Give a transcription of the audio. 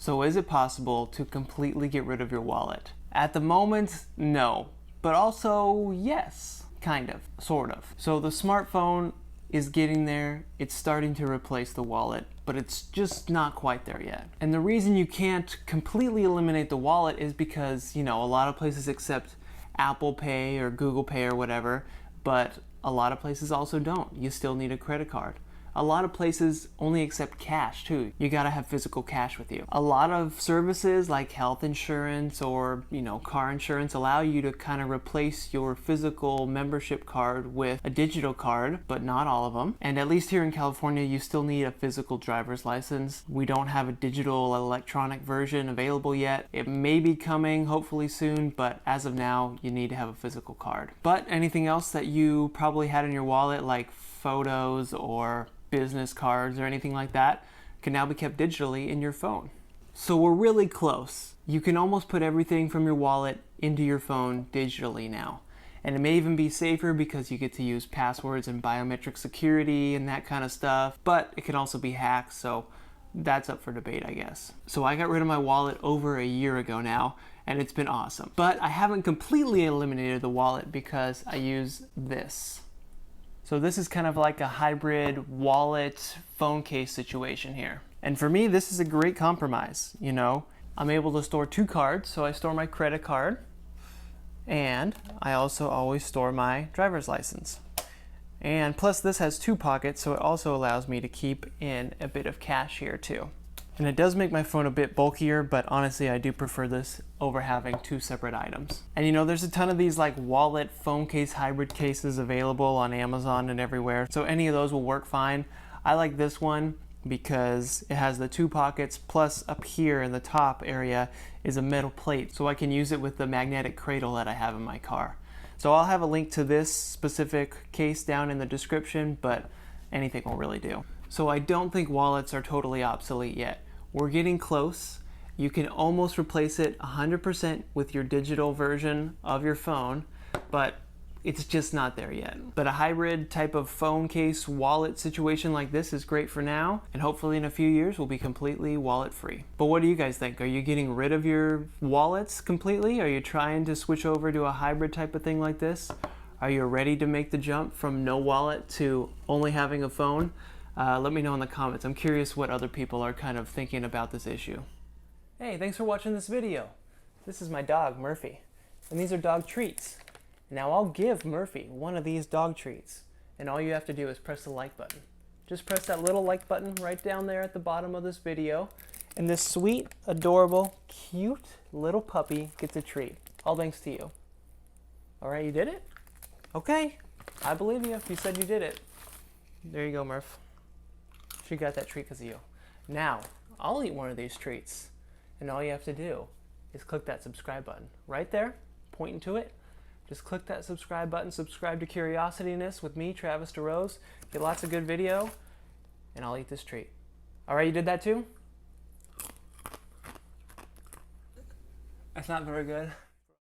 So is it possible to completely get rid of your wallet? At the moment, no. But also, yes. Kind of. Sort of. So the smartphone is getting there. It's starting to replace the wallet, but it's just not quite there yet. And the reason you can't completely eliminate the wallet is because, a lot of places accept Apple Pay or Google Pay or whatever, but a lot of places also don't. You still need a credit card. A lot of places only accept cash too. You gotta have physical cash with you. A lot of services like health insurance or, car insurance allow you to kind of replace your physical membership card with a digital card, but not all of them. And at least here in California, you still need a physical driver's license. We don't have a digital electronic version available yet. It may be coming hopefully soon, but as of now, you need to have a physical card. But anything else that you probably had in your wallet, like photos or business cards or anything like that, can now be kept digitally in your phone. So we're really close. You can almost put everything from your wallet into your phone digitally now. And it may even be safer because you get to use passwords and biometric security and that kind of stuff, but it can also be hacked, so that's up for debate, I guess. So I got rid of my wallet over a year ago now, and it's been awesome. But I haven't completely eliminated the wallet because I use this. So this is kind of like a hybrid wallet phone case situation here. And for me, this is a great compromise. I'm able to store 2 cards, so I store my credit card, and I also always store my driver's license. And plus this has 2 pockets, so it also allows me to keep in a bit of cash here too. And it does make my phone a bit bulkier, but honestly I do prefer this over having 2 separate items. And there's a ton of these like wallet phone case hybrid cases available on Amazon and everywhere, so any of those will work fine. I like this one because it has the 2 pockets, plus up here in the top area is a metal plate, so I can use it with the magnetic cradle that I have in my car. So I'll have a link to this specific case down in the description, but anything will really do. So I don't think wallets are totally obsolete yet. We're getting close. You can almost replace it 100% with your digital version of your phone, but it's just not there yet. But a hybrid type of phone case wallet situation like this is great for now, and hopefully in a few years we'll be completely wallet free. But what do you guys think? Are you getting rid of your wallets completely? Are you trying to switch over to a hybrid type of thing like this? Are you ready to make the jump from no wallet to only having a phone? Let me know in the comments. I'm curious what other people are kind of thinking about this issue. Hey, thanks for watching this video. This is my dog, Murphy, and these are dog treats. Now I'll give Murphy one of these dog treats, and all you have to do is press the like button. Just press that little like button right down there at the bottom of this video, and this sweet, adorable, cute little puppy gets a treat. All thanks to you. All right, you did it? Okay, I believe you if you said you did it. There you go, Murph. She got that treat because of you. Now, I'll eat one of these treats, and all you have to do is click that subscribe button right there, pointing to it. Just click that subscribe button, subscribe to Curiosityness with me, Travis DeRose. Get lots of good video, and I'll eat this treat. All right, you did that too? That's not very good.